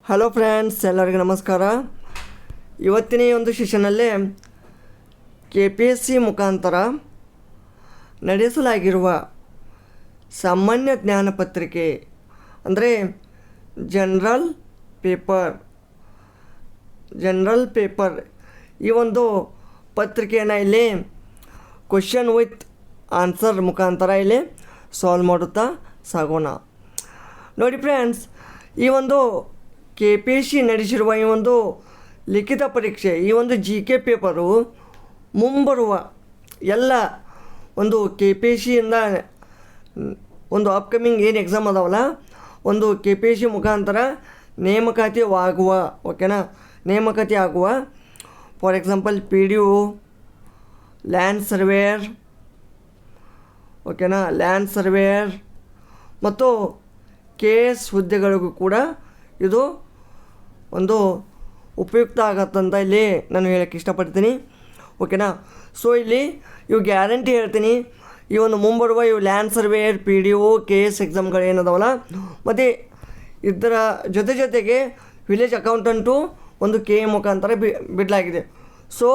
Hello friends, ಎಲ್ಲರಿಗೂ ನಮಸ್ಕಾರ. ಇವತ್ತಿನ ಈ ಒಂದು ಸೆಷನ್ನಲ್ಲೇ KPSC ಮುಖಾಂತರ ನಡೆಸಲಾಗಿರುವ ಸಾಮಾನ್ಯ ಜ್ಞಾನ ಪತ್ರಿಕೆ ಅಂದರೆ ಜನರಲ್ ಪೇಪರ್ ಈ ಒಂದು ಪತ್ರಿಕೆಯನ್ನು ಇಲ್ಲಿ ಕ್ವಶನ್ ವಿತ್ ಆನ್ಸರ್ ಮುಖಾಂತರ ಇಲ್ಲಿ ಸಾಲ್ವ್ ಮಾಡುತ್ತಾ ಸಾಗೋಣ. ನೋಡಿ ಫ್ರೆಂಡ್ಸ್, ಈ ಒಂದು KPSC ನಡೆಸಿರುವ ಈ ಒಂದು ಲಿಖಿತ ಪರೀಕ್ಷೆ, ಈ ಒಂದು GK ಪೇಪರು ಮುಂಬರುವ ಎಲ್ಲ ಒಂದು KPSCಯಿಂದ ಒಂದು ಅಪ್ಕಮಿಂಗ್ ಏನು ಎಕ್ಸಾಮ್ ಅದಾವಲ್ಲ, ಒಂದು KPSC ಮುಖಾಂತರ ನೇಮಕಾತಿ ಆಗುವ for example PDO, land surveyor ಮತ್ತು KS ಹುದ್ದೆಗಳಿಗೂ ಕೂಡ ಇದು ಒಂದು ಉಪಯುಕ್ತ ಆಗತ್ತಂತ ಇಲ್ಲಿ ನಾನು ಹೇಳೋಕ್ಕೆ ಇಷ್ಟಪಡ್ತೀನಿ. ಓಕೆನಾ. ಸೊ ಇಲ್ಲಿ ಇವು ಗ್ಯಾರಂಟಿ ಹೇಳ್ತೀನಿ. ಈ ಒಂದು ಮುಂಬರುವ ಇವು ಲ್ಯಾಂಡ್ ಸರ್ವೇಯರ್, PDO, KS ಎಕ್ಸಾಮ್ಗಳು ಏನದಾವಲ್ಲ, ಮತ್ತು ಇದರ ಜೊತೆಗೆ ವಿಲೇಜ್ ಅಕೌಂಟೆಂಟು ಒಂದು KA ಮುಖಾಂತರ ಬಿಡಲಾಗಿದೆ. ಸೊ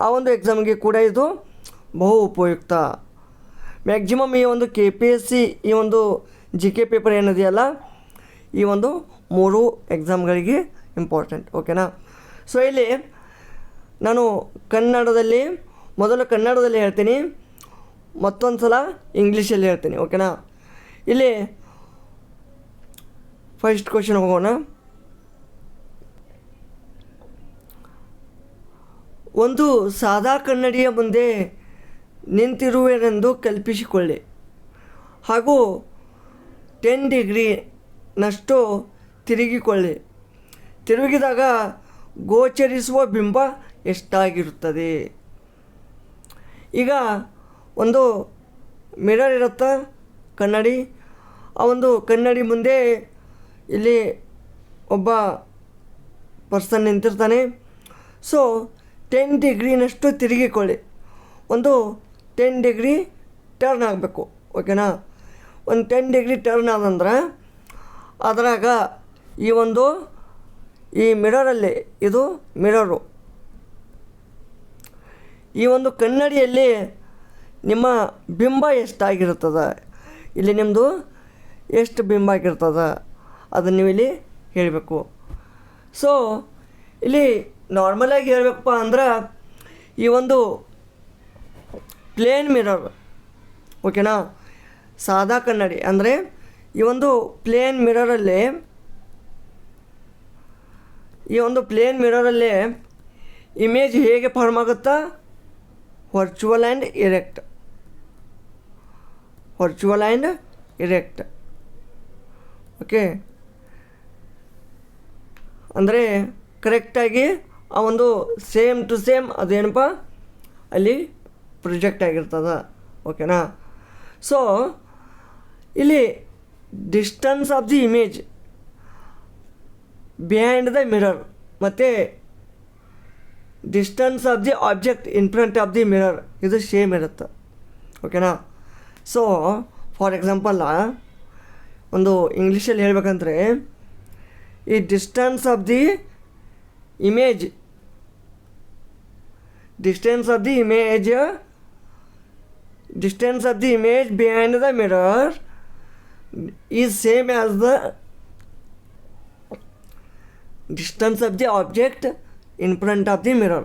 ಆ ಒಂದು ಎಕ್ಸಾಮ್ಗೆ ಕೂಡ ಇದು ಬಹು ಉಪಯುಕ್ತ. ಮ್ಯಾಕ್ಸಿಮಮ್ ಈ ಒಂದು KPSC ಈ ಒಂದು GK ಪೇಪರ್ ಏನಿದೆಯಲ್ಲ, ಈ ಒಂದು 3 ಎಕ್ಸಾಮ್ಗಳಿಗೆ ಇಂಪಾರ್ಟೆಂಟ್. ಓಕೆನಾ. ಸೊ ಇಲ್ಲಿ ನಾನು ಮೊದಲು ಕನ್ನಡದಲ್ಲಿ ಹೇಳ್ತೀನಿ, ಮತ್ತೊಂದು ಸಲ ಇಂಗ್ಲೀಷಲ್ಲಿ ಹೇಳ್ತೀನಿ. ಓಕೆನಾ. ಇಲ್ಲಿ ಫಸ್ಟ್ ಕ್ವಶನ್ ಹೋಗೋಣ. ಒಂದು ಸಾದಾ ಕನ್ನಡಿಯ ಮುಂದೆ ನಿಂತಿರುವೆನೆಂದು ಕಲ್ಪಿಸಿಕೊಳ್ಳಿ ಹಾಗೂ 10 ಡಿಗ್ರಿನಷ್ಟು ತಿರುಗಿದಾಗ ಗೋಚರಿಸುವ ಬಿಂಬ ಎಷ್ಟಾಗಿರುತ್ತದೆ? ಈಗ ಒಂದು ಮಿರರ್ ಇರುತ್ತೆ, ಕನ್ನಡಿ. ಆ ಒಂದು ಕನ್ನಡಿ ಮುಂದೆ ಇಲ್ಲಿ ಒಬ್ಬ ಪರ್ಸನ್ ನಿಂತಿರ್ತಾನೆ. ಸೊ 10 ಡಿಗ್ರಿನಷ್ಟು ತಿರುಗಿಕೊಳ್ಳಿ. ಒಂದು 10 ಡಿಗ್ರಿ ಟರ್ನ್ ಆಗಬೇಕು. ಓಕೆನಾ. ಒಂದು 10 ಡಿಗ್ರಿ ಟರ್ನ್ ಆದಂದ್ರೆ ಅದರಾಗ ಈ ಮಿರರಲ್ಲಿ, ಇದು ಮಿರರು, ಈ ಒಂದು ಕನ್ನಡಿಯಲ್ಲಿ ನಿಮ್ಮ ಬಿಂಬ ಎಷ್ಟಾಗಿರ್ತದೆ, ಇಲ್ಲಿ ನಿಮ್ಮದು ಎಷ್ಟು ಬಿಂಬ ಆಗಿರ್ತದೆ ಅದನ್ನು ನೀವು ಇಲ್ಲಿ ಹೇಳಬೇಕು. ಸೊ ಇಲ್ಲಿ ನಾರ್ಮಲಾಗಿ ಹೇಳಬೇಕಪ್ಪ ಅಂದ್ರೆ ಈ ಒಂದು ಪ್ಲೇನ್ ಮಿರರ್, ಓಕೆನಾ, ಸಾದಾ ಕನ್ನಡಿ ಅಂದರೆ ಈ ಒಂದು ಪ್ಲೇನ್ ಮಿರರಲ್ಲಿ ಇಮೇಜ್ ಹೇಗೆ ಫಾರ್ಮ್ ಆಗುತ್ತಾ? Virtual and erect. ಓಕೆ. ಅಂದರೆ ಕರೆಕ್ಟಾಗಿ ಆ ಒಂದು ಸೇಮ್ ಟು ಸೇಮ್ ಅದೇನಪ್ಪ ಅಲ್ಲಿ ಪ್ರೊಜೆಕ್ಟ್ ಆಗಿರ್ತದೆ. ಓಕೆನಾ. ಸೊ ಇಲ್ಲಿ distance of the image behind the mirror ಮತ್ತು distance of the object in front of the mirror ಇದು ಸೇಮ್ ಇರುತ್ತೆ. ಓಕೆನಾ. ಸೊ ಫಾರ್ ಎಕ್ಸಾಂಪಲ್ ಒಂದು ಇಂಗ್ಲೀಷಲ್ಲಿ ಹೇಳ್ಬೇಕಂದ್ರೆ ಈ distance of the image behind the mirror is same as the distance of the object in front of the mirror.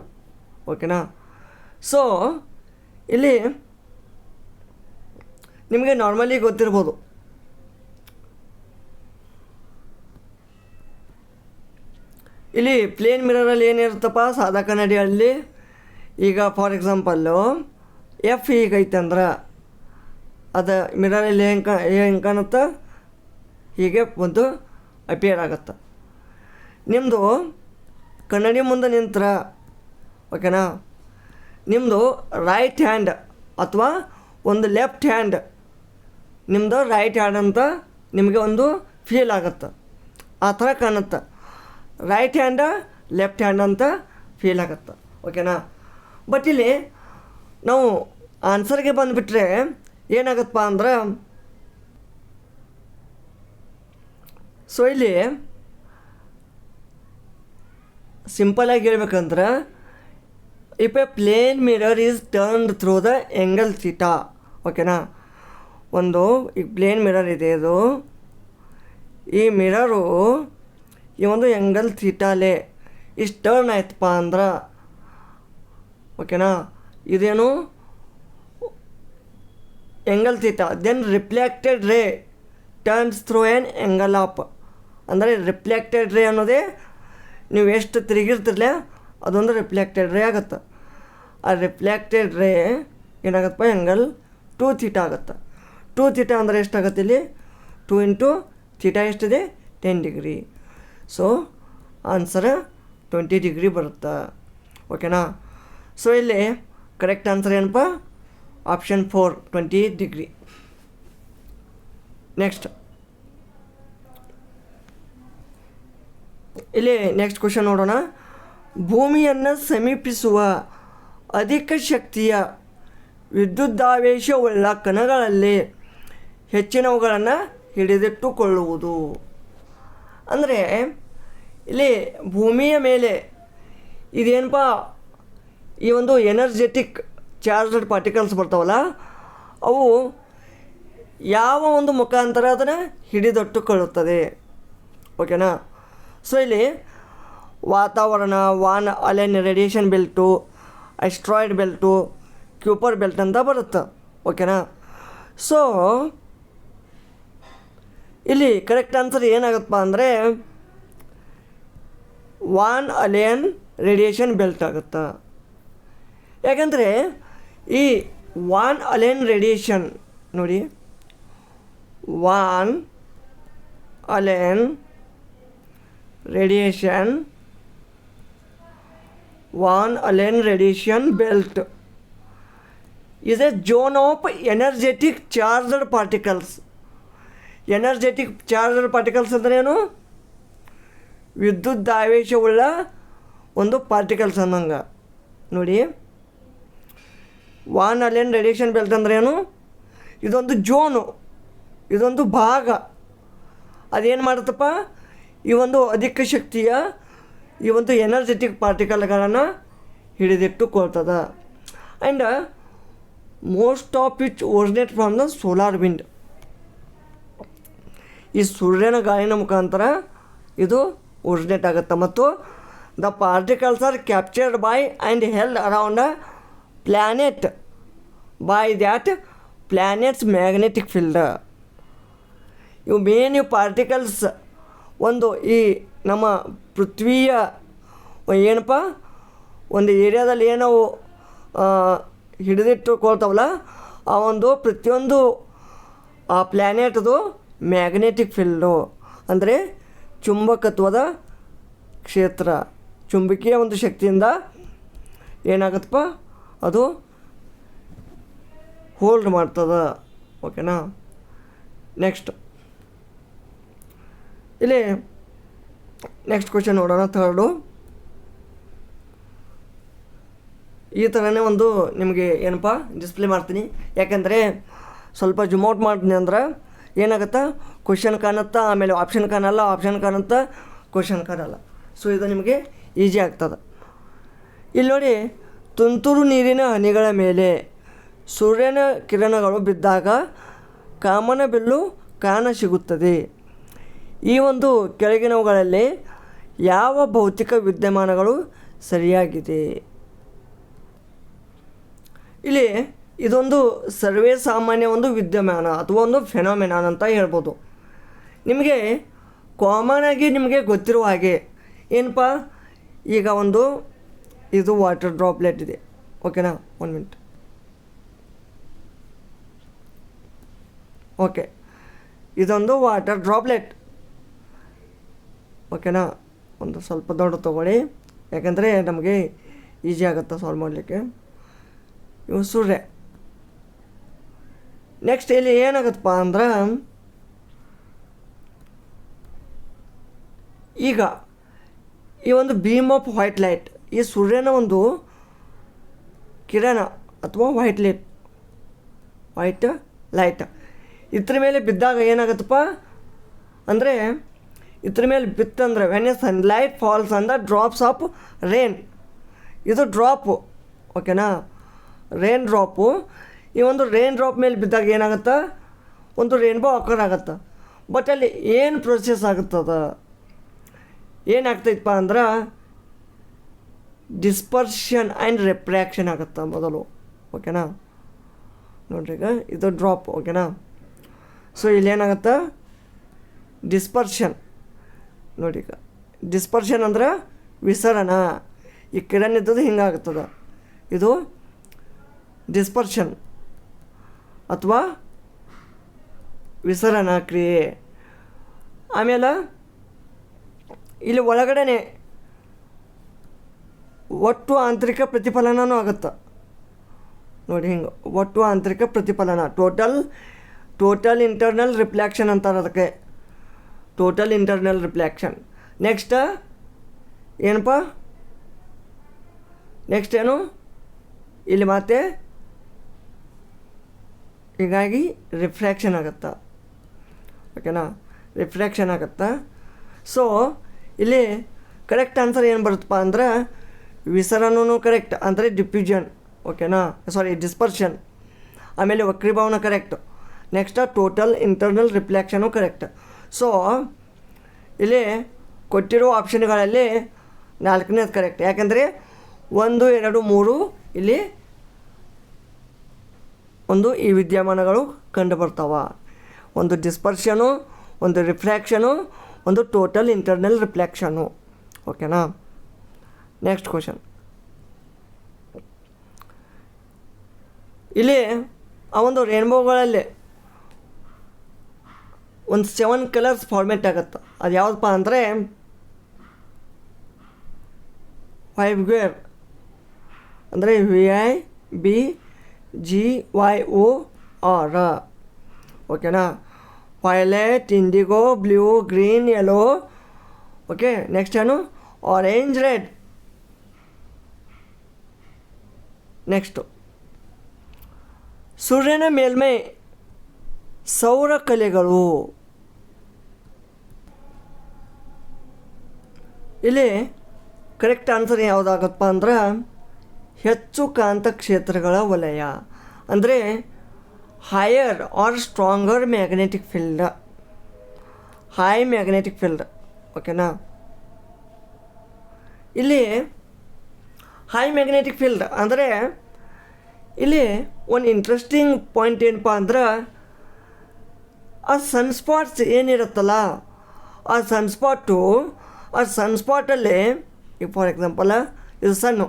ಓಕೆನಾ. So ಇಲ್ಲಿ ನಿಮಗೆ ನಾರ್ಮಲಿ ಗೊತ್ತಿರ್ಬೋದು, ಇಲ್ಲಿ ಪ್ಲೇನ್ ಮಿರರಲ್ಲಿ ಏನಿರುತ್ತಪ್ಪ ಸಾದಾ ಕನ್ನಡಿಯಲ್ಲಿ. ಈಗ ಫಾರ್ ಎಕ್ಸಾಂಪಲ್ಲು F ಹೀಗೈತೆ ಅಂದ್ರೆ ಅದು ಮಿರರಲ್ಲಿ ಹೆಂಗೆ ಕಾಣುತ್ತೆ, ಹೀಗೆ ಒಂದು ಅಪಿಯರ್ ಆಗುತ್ತೆ. ನಿಮ್ಮದು ಕನ್ನಡಿ ಮುಂದೆ ನಿಂತ್ರ, ಓಕೆನಾ, ನಿಮ್ಮದು ರೈಟ್ ಹ್ಯಾಂಡ್ ಅಥವಾ ಒಂದು ಲೆಫ್ಟ್ ಹ್ಯಾಂಡ್, ನಿಮ್ಮದು ರೈಟ್ ಹ್ಯಾಂಡ್ ಅಂತ ನಿಮಗೆ ಒಂದು ಫೀಲ್ ಆಗುತ್ತೆ, ಆ ಥರ ಕಾಣುತ್ತೆ. ರೈಟ್ ಹ್ಯಾಂಡ ಲೆಫ್ಟ್ ಹ್ಯಾಂಡ್ ಅಂತ ಫೀಲ್ ಆಗುತ್ತೆ. ಓಕೆನಾ. ಬಟ್ ಇಲ್ಲಿ ನಾವು ಆನ್ಸರ್ಗೆ ಬಂದುಬಿಟ್ರೆ ಏನಾಗತ್ತಪ್ಪ ಅಂದ್ರೆ, ಸೊ ಇಲ್ಲಿ ಸಿಂಪಲಾಗಿ ಹೇಳ್ಬೇಕಂದ್ರೆ if a plane mirror is turned through the angle theta, ಓಕೆನಾ. ಒಂದು ಈಗ ಪ್ಲೇನ್ ಮಿರರ್ ಇದೆ, ಇದು ಈ ಮಿರರು ಈ ಒಂದು ಆ್ಯಂಗಲ್ ಥೀಟಾಲೆ ಇಷ್ಟು ಟರ್ನ್ ಆಯ್ತಪ್ಪ ಅಂದ್ರೆ, ಓಕೆನಾ, ಇದೇನು angle theta. Then reflected ray turns through an angle of, ಅಂದರೆ ರಿಫ್ಲೆಕ್ಟೆಡ್ ರೇ ಅನ್ನೋದೇ ನೀವು ಎಷ್ಟು ತಿರುಗಿರ್ತಿರ್ಲ ಅದೊಂದು ರಿಫ್ಲೆಕ್ಟೆಡ್ ರೇ ಆಗುತ್ತೆ. ಆ ರಿಫ್ಲೆಕ್ಟೆಡ್ ರೇ ಏನಾಗತ್ತಪ್ಪ, ಆ್ಯಂಗಲ್ 2 ಥೀಟಾ ಆಗುತ್ತೆ. 2 ಥೀಟಾ ಅಂದರೆ ಎಷ್ಟಾಗುತ್ತೆ ಇಲ್ಲಿ, 2 ಇಂಟು ಥೀಟಾ ಎಷ್ಟಿದೆ, 10 ಡಿಗ್ರಿ. ಸೊ ಆನ್ಸರ್ 20 ಡಿಗ್ರಿ ಬರುತ್ತೆ, ಓಕೆನಾ. ಸೊ ಇಲ್ಲಿ ಕರೆಕ್ಟ್ ಆನ್ಸರ್ ಏನಪ್ಪ, ಆಪ್ಷನ್ 4 20 ಡಿಗ್ರಿ. ನೆಕ್ಸ್ಟ್ ಇಲ್ಲಿ ನೆಕ್ಸ್ಟ್ ಕ್ವಶನ್ ನೋಡೋಣ. ಭೂಮಿಯನ್ನು ಸಮೀಪಿಸುವ ಅಧಿಕ ಶಕ್ತಿಯ ವಿದ್ಯುದಾವೇಶವುಳ್ಳ ಕಣಗಳಲ್ಲಿ ಹೆಚ್ಚಿನವುಗಳನ್ನು ಹಿಡಿದಿಟ್ಟುಕೊಳ್ಳುವುದು. ಅಂದರೆ ಇಲ್ಲಿ ಭೂಮಿಯ ಮೇಲೆ ಇದೇನಪ್ಪ, ಈ ಒಂದು ಎನರ್ಜೆಟಿಕ್ ಚಾರ್ಜ್ಡ್ ಪಾರ್ಟಿಕಲ್ಸ್ ಬರ್ತಾವಲ್ಲ, ಅವು ಯಾವ ಒಂದು ಮುಖಾಂತರ ಅದನ್ನು ಹಿಡಿದಿಟ್ಟುಕೊಳ್ಳುತ್ತದೆ, ಓಕೆನಾ. ಸೊ ಇಲ್ಲಿ ವಾತಾವರಣ, Van Allen radiation belt, asteroid belt, Kuiper belt ಅಂತ ಬರುತ್ತೆ, ಓಕೆನಾ. ಸೊ ಇಲ್ಲಿ ಕರೆಕ್ಟ್ ಆನ್ಸರ್ ಏನಾಗುತ್ತಪ್ಪ ಅಂದರೆ ವಾನ್ ಅಲೆನ್ ರೇಡಿಯೇಷನ್ ಬೆಲ್ಟ್ ಆಗುತ್ತೆ. ಯಾಕಂದರೆ ಈ ವಾನ್ ಅಲೆನ್ ರೇಡಿಯೇಷನ್ ನೋಡಿ, Van Allen radiation, Van Allen radiation belt is a zone of energetic charged particles. Energetic charged particles ಅಂದರೆ ಏನು, ವಿದ್ಯುದಾವೇಶವುಳ್ಳ ಒಂದು ಪಾರ್ಟಿಕಲ್ಸ್ ಅನ್ನಂಗೆ ನೋಡಿ. ವಾನ್ ಅಲೆನ್ ರೇಡಿಯೇಷನ್ ಬೆಲ್ಟ್ ಅಂದ್ರೆ ಏನು, ಇದೊಂದು ಜೋನು, ಇದೊಂದು ಭಾಗ. ಅದೇನು ಮಾಡುತ್ತಪ್ಪ, ಈ ಒಂದು ಅಧಿಕ ಶಕ್ತಿಯ ಈ ಒಂದು ಎನರ್ಜೆಟಿಕ್ ಪಾರ್ಟಿಕಲ್ಗಳನ್ನು ಹಿಡಿದಿಟ್ಟುಕೊಳ್ತದೆ. And most of it originate from the solar wind. ಈ ಸೂರ್ಯನ ಗಾಳಿನ ಮುಖಾಂತರ ಇದು ಒರಿಜಿನೇಟ್ ಆಗುತ್ತೆ. ಮತ್ತು the particles are captured by and held around a planet by that planet's magnetic field. ಇವು ಮೇನ್ ಇವು ಪಾರ್ಟಿಕಲ್ಸ್ ಒಂದು ಈ ನಮ್ಮ ಪೃಥ್ವಿಯ ಏನಪ್ಪ ಒಂದು ಏರಿಯಾದಲ್ಲಿ ಏನೋ ಹಿಡಿದಿಟ್ಟುಕೊಳ್ತಾವಲ್ಲ, ಆ ಒಂದು ಪ್ರತಿಯೊಂದು ಆ ಪ್ಲ್ಯಾನೆಟ್ದು ಮ್ಯಾಗ್ನೆಟಿಕ್ ಫೀಲ್ಡು ಅಂದರೆ ಚುಂಬಕತ್ವದ ಕ್ಷೇತ್ರ, ಚುಂಬಕೀಯ ಒಂದು ಶಕ್ತಿಯಿಂದ ಏನಾಗುತ್ತಪ್ಪ, ಅದು ಹೋಲ್ಡ್ ಮಾಡ್ತದೆ, ಓಕೆನಾ. ನೆಕ್ಸ್ಟ್ ಇಲ್ಲಿ ನೆಕ್ಸ್ಟ್ ಕ್ವಶನ್ ನೋಡೋಣ, ಥರ್ಡು. ಈ ಥರನೇ ಒಂದು ನಿಮಗೆ ಏನಪ್ಪ ಡಿಸ್ಪ್ಲೇ ಮಾಡ್ತೀನಿ, ಯಾಕೆಂದರೆ ಸ್ವಲ್ಪ ಜೂಮ್ ಔಟ್ ಮಾಡ್ತೀನಿ ಅಂದ್ರೆ ಏನಾಗುತ್ತಾ, ಕ್ವಶನ್ ಕಾಣುತ್ತಾ, ಆಮೇಲೆ ಆಪ್ಷನ್ ಕಾಣಲ್ಲ, ಆಪ್ಷನ್ ಕಾಣುತ್ತಾ, ಕ್ವಶನ್ ಕಾಣಲ್ಲ. ಸೊ ಇದು ನಿಮಗೆ ಈಸಿ ಆಗ್ತದೆ. ಇಲ್ಲಿ ನೋಡಿ, ತುಂತುರು ನೀರಿನ ಹನಿಗಳ ಮೇಲೆ ಸೂರ್ಯನ ಕಿರಣಗಳು ಬಿದ್ದಾಗ ಕಾಮನಬಿಲ್ಲು ಕಾಣಸಿಗುತ್ತದೆ. ಈ ಒಂದು ಕೆಳಗಿನವುಗಳಲ್ಲಿ ಯಾವ ಭೌತಿಕ ವಿದ್ಯಮಾನಗಳು ಸರಿಯಾಗಿದೆ? ಇಲ್ಲಿ ಇದೊಂದು ಸರ್ವೇ ಸಾಮಾನ್ಯ ಒಂದು ವಿದ್ಯಮಾನ ಅಥವಾ ಒಂದು ಫೆನೋಮೆನಾನ್ ಅಂತ ಹೇಳ್ಬೋದು. ನಿಮಗೆ ಕಾಮನ್ ಆಗಿ ನಿಮಗೆ ಗೊತ್ತಿರುವ ಹಾಗೆ ಏನಪ್ಪ, ಈಗ ಒಂದು ಇದು ವಾಟರ್ ಡ್ರಾಪ್ಲೆಟ್ ಇದೆ, ಓಕೆನಾ. 1 ಮಿನಿಟ್, ಓಕೆ. ಇದೊಂದು ವಾಟರ್ ಡ್ರಾಪ್ಲೆಟ್, ಓಕೆನಾ. ಒಂದು ಸ್ವಲ್ಪ ದೊಡ್ಡ ತೊಗೊಳ್ಳಿ, ಯಾಕಂದರೆ ನಮಗೆ ಈಸಿ ಆಗುತ್ತೆ ಸಾಲ್ವ್ ಮಾಡಲಿಕ್ಕೆ. ಇವು ಸೂರ್ಯ. ನೆಕ್ಸ್ಟ್ ಇಲ್ಲಿ ಏನಾಗುತ್ತಪ್ಪ ಅಂದ್ರೆ, ಈಗ ಈ ಒಂದು ಬೀಮ್ ಆಫ್ ವೈಟ್ ಲೈಟ್, ಈ ಸೂರ್ಯನ ಒಂದು ಕಿರಣ ಅಥವಾ ವೈಟ್ ಲೈಟ್ ಇದ್ರ ಮೇಲೆ ಬಿದ್ದಾಗ ಏನಾಗುತ್ತಪ್ಪ ಅಂದರೆ ಇದ್ರ ಮೇಲೆ ಬಿತ್ತಂದ್ರೆ when a sunlight falls on the drops of rain, ಇದು ಡ್ರಾಪು, ಓಕೆನಾ, ರೇನ್ ಡ್ರಾಪು. ಈ ಒಂದು ರೇನ್ ಡ್ರಾಪ್ ಮೇಲೆ ಬಿದ್ದಾಗ ಏನಾಗುತ್ತೆ, ಒಂದು ರೇನ್ಬೋ ಆಕರ್ ಆಗುತ್ತೆ. ಬಟ್ ಅಲ್ಲಿ ಏನು ಪ್ರೊಸೆಸ್ ಆಗುತ್ತದ, ಏನಾಗ್ತೈತಪ್ಪ ಅಂದ್ರೆ ಡಿಸ್ಪರ್ಷನ್ ಆ್ಯಂಡ್ ರಿಫ್ರ್ಯಾಕ್ಷನ್ ಆಗುತ್ತೆ ಮೊದಲು, ಓಕೆನಾ. ನೋಡ್ರಿ ಈಗ ಇದು ಡ್ರಾಪ್, ಓಕೆನಾ. ಸೊ ಇಲ್ಲೇನಾಗುತ್ತೆ ಡಿಸ್ಪರ್ಷನ್. ನೋಡಿ ಈಗ ಡಿಸ್ಪರ್ಷನ್ ಅಂದ್ರೆ ವಿಸರಣ. ಈ ಕಿರಣ್ ಇದ್ದದ್ದು ಹಿಂಗಾಗುತ್ತದೆ, ಇದು ಡಿಸ್ಪರ್ಷನ್ ಅಥವಾ ವಿಸರಣ ಕ್ರಿಯೆ. ಆಮೇಲೆ ಇಲ್ಲಿ ಒಳಗಡೆ ಒಟ್ಟು ಆಂತರಿಕ ಪ್ರತಿಫಲನವೂ ಆಗುತ್ತೆ ನೋಡಿ, ಹಿಂಗೆ ಒಟ್ಟು ಆಂತರಿಕ ಪ್ರತಿಫಲನ, ಟೋಟಲ್ ಇಂಟರ್ನಲ್ ರಿಫ್ಲೆಕ್ಷನ್ ಅಂತಾರೆ ಅದಕ್ಕೆ, ಟೋಟಲ್ ಇಂಟರ್ನಲ್ ರಿಫ್ಲೆಕ್ಷನ್. ನೆಕ್ಸ್ಟ್ ಏನಪ್ಪ, ನೆಕ್ಸ್ಟ್ ಏನು ಇಲ್ಲಿ ಮತ್ತೆ ಹೀಗಾಗಿ ರಿಫ್ರ್ಯಾಕ್ಷನ್ ಆಗುತ್ತಾ, ಓಕೆನಾ, ರಿಫ್ರ್ಯಾಕ್ಷನ್ ಆಗುತ್ತಾ. ಸೊ ಇಲ್ಲಿ ಕರೆಕ್ಟ್ ಆನ್ಸರ್ ಏನು ಬರುತ್ತಪ್ಪ ಅಂದ್ರೆ ವಿಸರಣನೂ ಕರೆಕ್ಟ್, ಅಂದರೆ ಡಿಫ್ಯೂಷನ್, ಓಕೆನಾ, ಸಾರಿ ಡಿಸ್ಪರ್ಷನ್. ಆಮೇಲೆ ವಕ್ರೀಭವನ correct. Next total internal reflection correct. So ಇಲ್ಲಿ ಕೊಟ್ಟಿರೋ ಆಪ್ಷನ್ಗಳಲ್ಲಿ 4ನೇದು ಕರೆಕ್ಟ್, ಯಾಕೆಂದರೆ 1, 2, 3 ಇಲ್ಲಿ ಒಂದು ಈ ವಿದ್ಯಮಾನಗಳು ಕಂಡು ಬರ್ತಾವ. ಒಂದು ಡಿಸ್ಪರ್ಷನು, ಒಂದು ರಿಫ್ರ್ಯಾಕ್ಷನು, ಒಂದು ಟೋಟಲ್ ಇಂಟರ್ನಲ್ ರಿಫ್ಲೆಕ್ಷನು, ಓಕೆನಾ. ನೆಕ್ಸ್ಟ್ ಕ್ವಶನ್, ಇಲ್ಲಿ ಆ ಒಂದು ರೇನ್ಬೋಗಳಲ್ಲಿ ಒಂದು 7 ಕಲರ್ಸ್ ಫಾರ್ಮೇಟ್ ಆಗುತ್ತೆ. ಅದು ಯಾವುದಪ್ಪ ಅಂದರೆ ವೈಬ್ಗ್ವೇರ್, ಅಂದರೆ VIBGYOR, ಓಕೆನಾ. Violet, IndiGo, blue, green, yellow, okay. Next ಏನು ಆರೆಂಜ್, ರೆಡ್. ನೆಕ್ಸ್ಟು ಸೂರ್ಯನ ಮೇಲ್ಮೈ ಸೌರ ಕಲೆಗಳು. ಇಲ್ಲಿ ಕರೆಕ್ಟ್ ಆನ್ಸರ್ ಯಾವುದಾಗತ್ತಪ್ಪ ಅಂದ್ರೆ ಹೆಚ್ಚು ಕಾಂತಕ್ಷೇತ್ರಗಳ ವಲಯ, ಅಂದರೆ higher or stronger magnetic field, high magnetic field, ಓಕೆನಾ. ಇಲ್ಲಿ ಹೈ ಮ್ಯಾಗ್ನೆಟಿಕ್ ಫೀಲ್ಡ್ ಅಂದರೆ ಇಲ್ಲಿ ಒಂದು ಇಂಟ್ರೆಸ್ಟಿಂಗ್ ಪಾಯಿಂಟ್ ಏನಪ್ಪ ಅಂದ್ರೆ ಆ ಸನ್ಸ್ಪಾಟ್ಸ್ ಏನಿರುತ್ತಲ್ಲ, ಆ ಸನ್ಸ್ಪಾಟಲ್ಲಿ ಈಗ ಫಾರ್ ಎಕ್ಸಾಂಪಲ್ ಇದು ಸನ್ನು,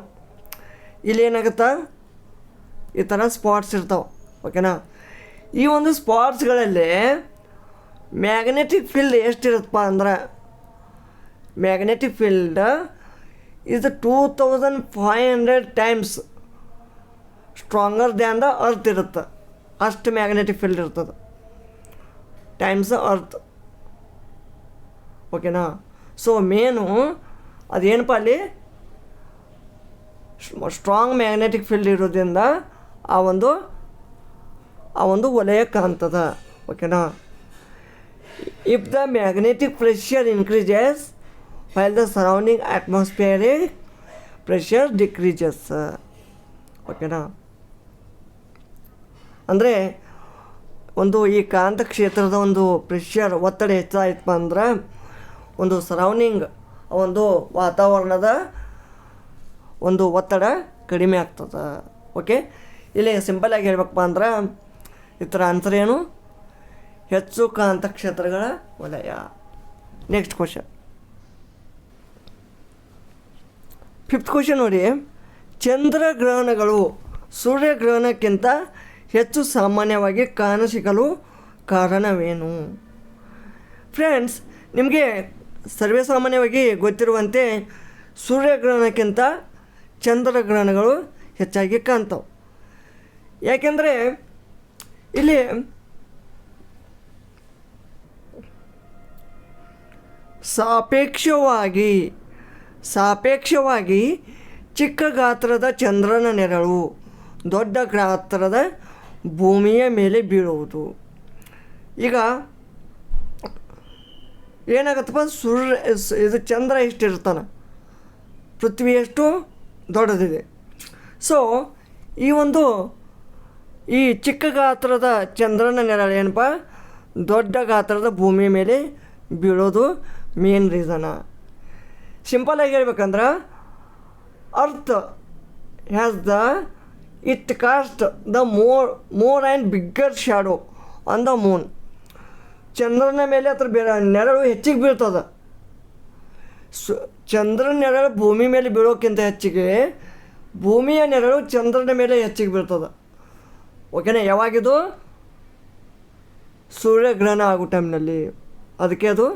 ಇಲ್ಲಿ ಏನಾಗುತ್ತೆ ಈ ಥರ ಸ್ಪಾಟ್ಸ್ ಇರ್ತಾವೆ, ಓಕೆನಾ. ಈ ಒಂದು ಸ್ಪಾಟ್ಸ್ಗಳಲ್ಲಿ ಮ್ಯಾಗ್ನೆಟಿಕ್ ಫೀಲ್ಡ್ ಎಷ್ಟಿರುತ್ತಪ್ಪ ಅಂದ್ರೆ magnetic field is 2500 times stronger than the earth ಇರುತ್ತೆ, ಅಷ್ಟು ಮ್ಯಾಗ್ನೆಟಿಕ್ ಫೀಲ್ಡ್ ಇರ್ತದೆ, ಟೈಮ್ಸ್ ಅರ್ತ್, ಓಕೆನಾ. ಸೊ ಮೇನು ಅದೇನಪ್ಪ ಅಲ್ಲಿ ಸ್ಟ್ರಾಂಗ್ ಮ್ಯಾಗ್ನೆಟಿಕ್ ಫೀಲ್ಡ್ ಇರೋದ್ರಿಂದ ಆ ಒಂದು ವಲಯ ಕಾಣ್ತದ, ಓಕೆನಾ. If the magnetic pressure increases while the surrounding atmospheric pressure decreases, ಓಕೆನಾ. ಅಂದರೆ ಒಂದು ಈ ಕಾಂತಕ್ಷೇತ್ರದ ಒಂದು ಪ್ರೆಷರ್ ಒತ್ತಡ ಹೆಚ್ಚಾಯ್ತಪ್ಪ ಅಂದ್ರೆ ಒಂದು ಸರೌಂಡಿಂಗ್ ಒಂದು ವಾತಾವರಣದ ಒಂದು ಒತ್ತಡ ಕಡಿಮೆ ಆಗ್ತದೆ, ಓಕೆ. ಇಲ್ಲಿ ಸಿಂಪಲ್ಲಾಗಿ ಹೇಳ್ಬೇಕಪ್ಪ ಅಂದ್ರೆ ಇದರ ಆನ್ಸರ್ ಏನು, ಹೆಚ್ಚು ಕಾಂತಕ್ಷೇತ್ರಗಳ ವಲಯ. ನೆಕ್ಸ್ಟ್ ಕ್ವಶನ್, 5th ಕ್ವಶನ್ ನೋಡಿ, ಚಂದ್ರಗ್ರಹಣಗಳು ಸೂರ್ಯಗ್ರಹಣಕ್ಕಿಂತ ಹೆಚ್ಚು ಸಾಮಾನ್ಯವಾಗಿ ಕಾಣಸಿಗಲು ಕಾರಣವೇನು? ಫ್ರೆಂಡ್ಸ್, ನಿಮಗೆ ಸರ್ವೇ ಸಾಮಾನ್ಯವಾಗಿ ಗೊತ್ತಿರುವಂತೆ ಸೂರ್ಯಗ್ರಹಣಕ್ಕಿಂತ ಚಂದ್ರಗ್ರಹಣಗಳು ಹೆಚ್ಚಾಗಿ ಕಾಣ್ತವೆ. ಯಾಕೆಂದರೆ ಇಲ್ಲಿ ಸಾಪೇಕ್ಷವಾಗಿ ಚಿಕ್ಕ ಗಾತ್ರದ ಚಂದ್ರನ ನೆರಳು ದೊಡ್ಡ ಗಾತ್ರದ ಭೂಮಿಯ ಮೇಲೆ ಬೀಳುವುದು. ಈಗ ಏನಾಗತ್ತಪ್ಪ, ಇದು ಚಂದ್ರ ಇಷ್ಟಿರ್ತಾನೆ, ಪೃಥ್ವಿ ಎಷ್ಟು ದೊಡ್ಡದಿದೆ. ಸೊ ಈ ಚಿಕ್ಕ ಗಾತ್ರದ ಚಂದ್ರನ ನೆರಳು ಏನಪ್ಪ, ದೊಡ್ಡ ಗಾತ್ರದ ಭೂಮಿ ಮೇಲೆ ಬೀಳೋದು ಮೇನ್ ರೀಸನ. ಸಿಂಪಲಾಗಿ ಹೇಳ್ಬೇಕಂದ್ರೆ earth it cost the more and bigger shadow on the Moon. ಚಂದ್ರನ ಮೇಲೆ ಅದ್ರ ನೆರಳು ಹೆಚ್ಚಿಗೆ ಬೀಳ್ತದೆ. ಚಂದ್ರನ ನೆರಳು ಭೂಮಿ ಮೇಲೆ ಬೀಳೋಕ್ಕಿಂತ ಹೆಚ್ಚಿಗೆ ಭೂಮಿಯ ನೆರಳು ಚಂದ್ರನ ಮೇಲೆ ಹೆಚ್ಚಿಗೆ ಬೀಳ್ತದೆ. ಓಕೆನಾ? ಯಾವಾಗಿದು? ಸೂರ್ಯಗ್ರಹಣ ಆಗೋ ಟೈಮ್ನಲ್ಲಿ. ಅದಕ್ಕೆ ಅದು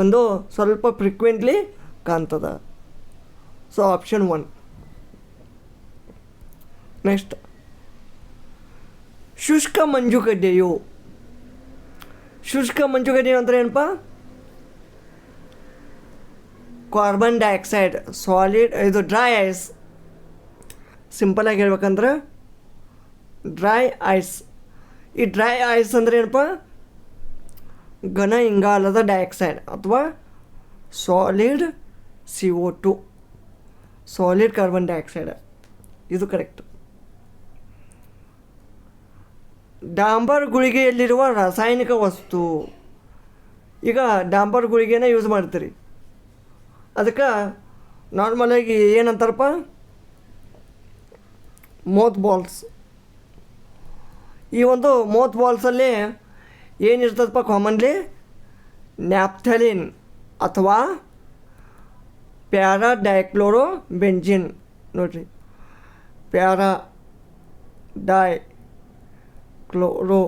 ಒಂದು ಸ್ವಲ್ಪ ಫ್ರೀಕ್ವೆಂಟ್ಲಿ ಕಾಣ್ತದೆ. So option 1. ನೆಕ್ಸ್ಟ್, ಶುಷ್ಕ ಮಂಜುಗಡ್ಡೆಯು. ಶುಷ್ಕ ಮಂಜುಗಡ್ಡೆಯು ಅಂದರೆ ಏನಪ್ಪ? ಕಾರ್ಬನ್ ಡೈಆಕ್ಸೈಡ್, ಸಾಲಿಡ್, ಇದು ಡ್ರೈ ಐಸ್. ಸಿಂಪಲಾಗಿ ಹೇಳ್ಬೇಕಂದ್ರೆ ಡ್ರೈ ಐಸ್. ಈ ಡ್ರೈ ಐಸ್ ಅಂದರೆ ಏನಪ್ಪ? ಘನ ಇಂಗಾಲದ ಡೈಆಕ್ಸೈಡ್ ಅಥವಾ solid CO2, solid carbon dioxide. ಇದು ಕರೆಕ್ಟ್. ಡಾಂಬರ್ ಗುಳಿಗೆಯಲ್ಲಿರುವ ರಾಸಾಯನಿಕ ವಸ್ತು. ಈಗ ಡಾಂಬರ್ ಗುಳಿಗೆನ ಯೂಸ್ ಮಾಡ್ತೀರಿ, ಅದಕ್ಕೆ ನಾರ್ಮಲಾಗಿ ಏನಂತಾರಪ್ಪ? Mouth balls. ಈ ಒಂದು ಮೌತ್ ಬಾಲ್ಸಲ್ಲಿ ಏನಿರ್ತದಪ್ಪ ಕಾಮನ್ಲಿ? ನ್ಯಾಪ್ಥಲಿನ್ ಅಥವಾ ಪ್ಯಾರಾ ಡೈಕ್ಲೋರೋ ಬೆಂಜಿನ್. ನೋಡಿರಿ, para dichloro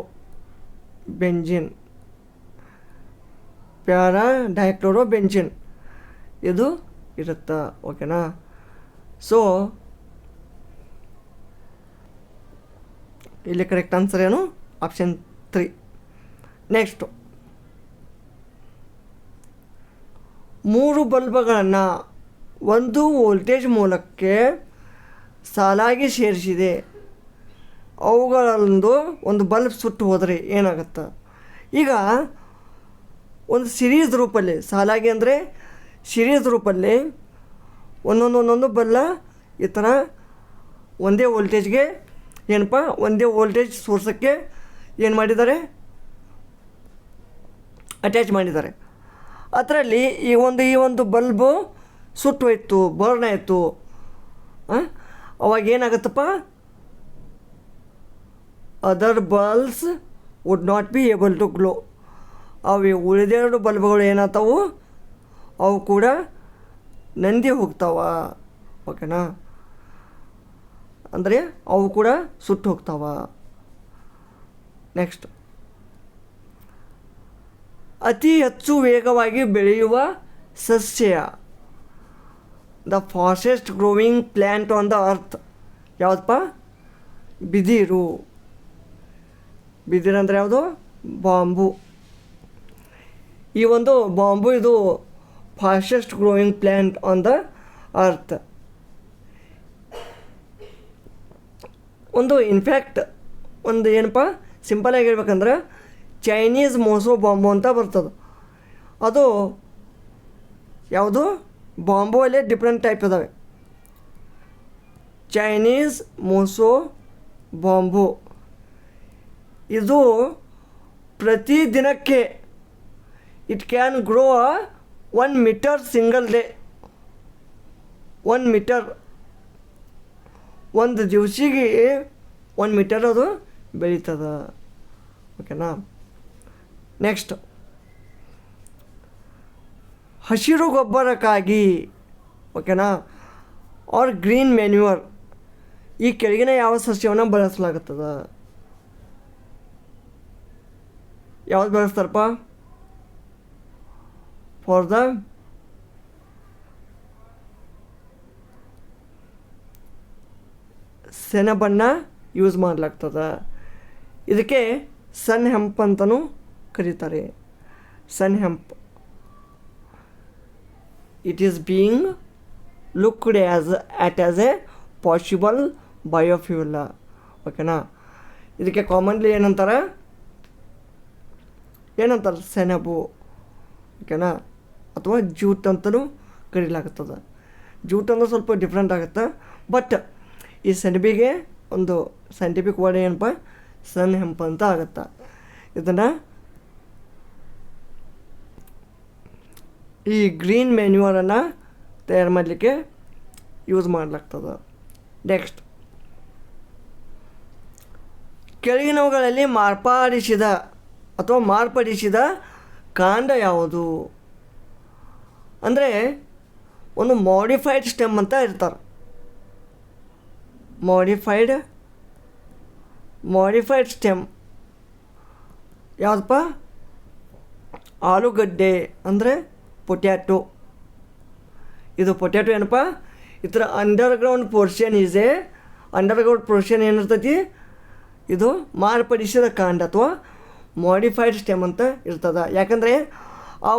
benzene, para dichloro benzene ಇದು ಇರುತ್ತೆ. ಓಕೆನಾ? ಸೊ ಇಲ್ಲಿ ಕರೆಕ್ಟ್ ಆನ್ಸರ್ ಏನು? ಆಪ್ಷನ್ 3. ನೆಕ್ಸ್ಟು, 3 ಬಲ್ಬ್ಗಳನ್ನು ಒಂದು ವೋಲ್ಟೇಜ್ ಮೂಲಕ್ಕೆ ಸಾಲಾಗಿ ಸೇರಿಸಿದೆ. ಅವುಗಳೊಂದು ಒಂದು ಬಲ್ಬ್ ಸುಟ್ಟು ಹೋದರೆ ಏನಾಗುತ್ತೆ? ಈಗ ಒಂದು ಸಿರೀಸ್ ರೂಪಲ್ಲಿ, ಸಾಲಾಗಿ ಅಂದರೆ ಸಿರೀಸ್ ರೂಪಲ್ಲಿ ಒಂದೊಂದು ಬಲ್ಲ ಈ ಥರ ಒಂದೇ ವೋಲ್ಟೇಜ್ಗೆ ಏನಪ್ಪ, ಒಂದೇ ವೋಲ್ಟೇಜ್ ಸೋರ್ಸಕ್ಕೆ ಏನು ಮಾಡಿದ್ದಾರೆ? ಅಟ್ಯಾಚ್ ಮಾಡಿದ್ದಾರೆ. ಅದರಲ್ಲಿ ಈ ಒಂದು ಬಲ್ಬು ಸುಟ್ಟು ಹೋಯ್ತು, ಬರ್ನ್ ಆಯಿತು. ಅವಾಗ ಏನಾಗುತ್ತಪ್ಪ? Other bulbs would not be able to glow. ಅವು ಉಳಿದೆರಡು ಬಲ್ಬ್ಗಳು ಏನಾಗ್ತಾವು? ಅವು ಕೂಡ ನಂದಿ ಹೋಗ್ತಾವ. ಓಕೆನಾ? ಅಂದರೆ ಅವು ಕೂಡ ಸುಟ್ಟು ಹೋಗ್ತಾವ. ನೆಕ್ಸ್ಟ್, ಅತಿ ಹೆಚ್ಚು ವೇಗವಾಗಿ ಬೆಳೆಯುವ ಸಸ್ಯ. The fastest growing plant on the earth ಯಾವುದಪ್ಪ? ಬಿದಿರು. ಬಿದಿರು ಅಂದರೆ ಯಾವುದು? ಬಾಂಬು. ಈ ಒಂದು ಬಾಂಬು ಇದು fastest growing plant on the earth. In fact ಏನಪ್ಪ, ಸಿಂಪಲಾಗಿ ಹೇಳ್ಬೇಕಂದ್ರೆ ಚೈನೀಸ್ ಮೋಸೋ ಬಾಂಬು ಅಂತ ಬರ್ತದೆ. ಅದು ಯಾವುದು? ಬಾಂಬು ಅಲ್ಲೇ ಡಿಫ್ರೆಂಟ್ ಟೈಪ್ ಇದ್ದಾವೆ. ಚೈನೀಸ್ ಮೋಸೋ ಬಾಂಬು ಇದು ಪ್ರತಿ ದಿನಕ್ಕೆ it can grow 1 metre single day. 1 metre ಒಂದು ದಿವಸಿಗೆ 1 ಮೀಟರ್ ಅದು ಬೆಳೀತದೆ. ಓಕೆನಾ? ನೆಕ್ಸ್ಟ್, ಹಸಿರು ಗೊಬ್ಬರಕ್ಕಾಗಿ, ಓಕೆನಾ, ಆರ್ ಗ್ರೀನ್ ಮ್ಯಾನ್ಯೂರ್ ಈ ಕೆಳಗಿನ ಯಾವ ಸಸ್ಯವನ್ನು ಬಳಸಲಾಗುತ್ತದೆ? ಯಾವ್ದು ಬಳಸ್ತಾರಪ್ಪ? ಫಾರ್ ದ ಸೆಣಬನ್ನು ಯೂಸ್ ಮಾಡಲಾಗ್ತದೆ. ಇದಕ್ಕೆ ಸನ್ ಹೆಂಪ್ ಅಂತಲೂ ಕರೀತಾರೆ. Sun hemp. It is being looked as a possible biofuel. ಓಕೆನಾ? ಇದಕ್ಕೆ ಕಾಮನ್ಲಿ ಏನಂತಾರೆ? ಸೆಣಬು. ಓಕೆನಾ, ಅಥವಾ ಜೂಟ್ ಅಂತಲೂ ಕರೀಲಾಗುತ್ತದೆ. ಜೂಟ್ ಅಂದ್ರೆ ಸ್ವಲ್ಪ ಡಿಫ್ರೆಂಟ್ ಆಗುತ್ತೆ, ಬಟ್ ಈ ಸೆಣಬಿಗೆ ಒಂದು ಸೈಂಟಿಫಿಕ್ ವರ್ಡ್ ಏನಪ್ಪ, ಸನ್ ಹೆಂಪ್ ಅಂತ ಆಗುತ್ತೆ. ಇದನ್ನು ಈ ಗ್ರೀನ್ ಮ್ಯಾನ್ಯೂರನ್ನು ತಯಾರು ಮಾಡಲಿಕ್ಕೆ ಯೂಸ್ ಮಾಡಲಾಗ್ತದೆ. ನೆಕ್ಸ್ಟ್, ಕೆಳಗಿನವುಗಳಲ್ಲಿ ಮಾರ್ಪಡಿಸಿದ ಕಾಂಡ ಯಾವುದು? ಅಂದರೆ ಒಂದು ಮಾಡಿಫೈಡ್ ಸ್ಟೆಮ್ ಅಂತ ಇರ್ತಾರೆ. ಮಾಡಿಫೈಡ್ ಸ್ಟೆಮ್ ಯಾವುದಪ್ಪ? ಆಲೂಗಡ್ಡೆ ಅಂದರೆ ಪೊಟ್ಯಾಟೊ. ಇದು ಪೊಟ್ಯಾಟೊ ಏನಪ್ಪ, ಇದರ ಅಂಡರ್ಗ್ರೌಂಡ್ ಪೋರ್ಷನ್ ಏನಿರ್ತೈತಿ, ಇದು ಮಾರ್ಪಡಿಸಿದ ಕಾಂಡ ಅಥವಾ ಮಾಡಿಫೈಡ್ ಸ್ಟೆಮ್ ಅಂತ ಇರ್ತದೆ. ಯಾಕಂದರೆ ಆ